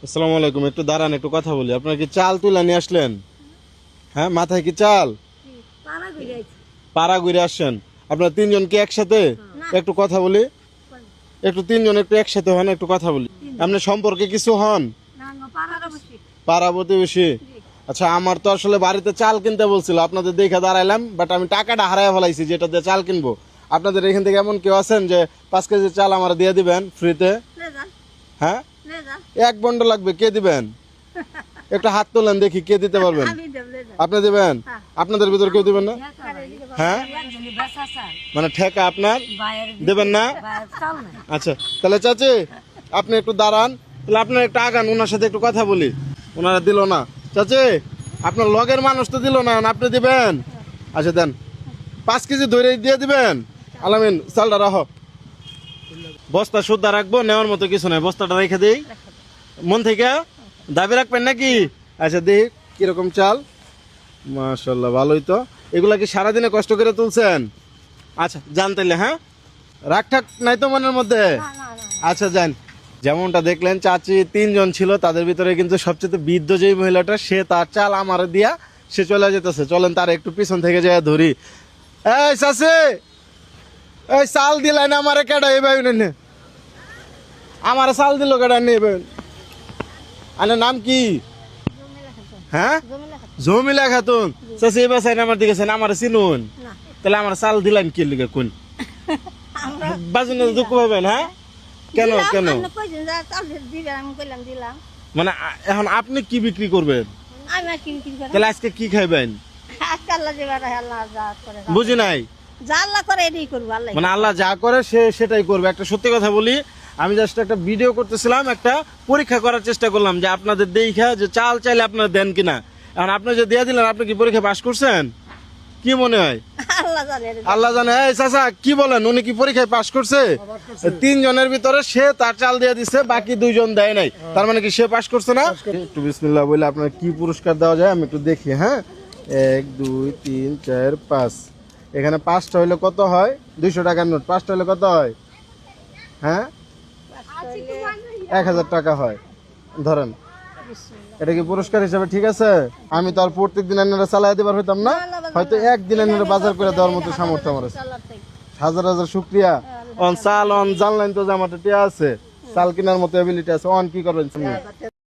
আসসালামু আলাইকুম। একটু দাঁড়ান, একটু কথা বলি। আপনারা কি চাল তুলে নিয়ে আসলেন? হ্যাঁ, মাথায় কি চাল? পাড়া ঘুরে আসছেন আপনারা তিনজন কি একসাথে? একটু কথা বলি, একটু তিনজন একটু একসাথে হন, একটু কথা বলি। আপনি সম্পর্কে কিছু হন? পাড়া প্রতিবেশী। আচ্ছা, আমার তো আসলে বাড়িতে চাল কিনতে বলছিল, আপনাদের দেখে দাঁড়াইলাম, বাট আমি টাকাটা হারাই ফেলাইছি যেটা দিয়ে চাল কিনবো। আপনাদের এখান থেকে এমন কেউ আছেন যে 5 কেজি চাল আমার দিয়ে দিবেন ফ্রিতে? হ্যাঁ, 1 বন্ডল লাগবে, কে দিবেন? একটা হাত তোলেন দেখি, কে দিতে পারবেন? আপনি দিবেন? আপনাদের ভিতর কেউ দিবেন না? হ্যাঁ, মানে ঠেকা আপনার দেবেন না? আচ্ছা, তাহলে চাচি আপনি একটু দাঁড়ান, তাহলে আপনার একটু আগান, ওনার সাথে একটু কথা বলি। ওনারা দিল না। চাচি, আপনার লগের মানুষ তো দিল না, আপনি দিবেন? আচ্ছা দেন, 5 কেজি ধরে দিয়ে দিবেন। আলামিন, চালটা রাখো। বস্তা শুদ্ধা রাখবো, নেওয়ার মতো কিছু নাই, বস্তাটা রেখে দিই। মন থেকে দাবি রাখবেন নাকি? আচ্ছা দেখ কিরকম চাল, মাশাআল্লাহ, ভালোই তো। এগুলা কি সারাদিনে কষ্ট করে তুলছেন? আচ্ছা যান তাইলে। হ্যাঁ, রাগ ঠাক নাই তো মনের মধ্যে? আচ্ছা যান। যেমনটা দেখলেন, চাচি 3 জন ছিল, তাদের ভিতরে কিন্তু সবচেয়ে বৃদ্ধ যেই মহিলাটা, সে তার চাল আমার দিয়া সে চলে যেতেছে। চলেন তার একটু পিছন থেকে যায় ধরি। এই চাচি, এই চাল দিলেন আমারে কেডা? এই ভাই নে, আমার চাল দিল কেডা? নেবে। আনের নাম কি? হ্যাঁ, জমিলা খাতুন। চাচি এবার সাইন আমার দিকে সাইন, আমার চিনুন। তাহলে আমার চাল দিলেন কি লিগে কোন? বাজুন দুঃখ পাবেন। হ্যাঁ, কেন কেন? মানে এখন আপনি কি বিক্রি করবেন? তাহলে আজকে কি খাইবেন? বুঝি নাই। মানে আল্লাহ যা করে সে সেটাই করবে। একটা সত্যি কথা বলি, আমি জাস্ট একটা ভিডিও করতেছিলাম, একটা পরীক্ষা করার চেষ্টা করলাম যে আপনাদের দেখা যে চাল চাইলে আপনারা দেন কিনা। এখন আপনি যে দিয়ে দিলেন, আপনি কি পরীক্ষা পাস করছেন? কি মনে হয়? আল্লাহ জানে। এই চাচা কি বলেন, উনি কি পরীক্ষায় পাস করছে? 3 জনের ভিতরে সে তার চাল দিয়ে দিচ্ছে, বাকি 2 জন দেয় নাই। তার মানে কি সে পাস করছে না? একটু বিসমিল্লাহ বলে আপনার কি পুরস্কার দেওয়া যায় আমি একটু দেখি। হ্যাঁ, 1 2 3 4 5, এখানে 5টা হইলে কত হয়? 200 টাকার নোট। 5টা হইলে কত হয়? হ্যাঁ, 1000 টাকা হয়। ধরেন, এটা কি পুরস্কার হিসাবে ঠিক আছে? আমি তো আর প্রত্যেকদিন এনারা চালাই দিবার হইতাম না, হয়তো একদিন এনারা বাজার করে দেওয়ার মতো সামর্থ্য আমার আছে। হাজার হাজার শুক্রিয়া। অন চাল অন জানলেন তো যে আমার টিয়া আছে, চাল কেনার মতো এবিলিটি আছে। অন কি করবেন?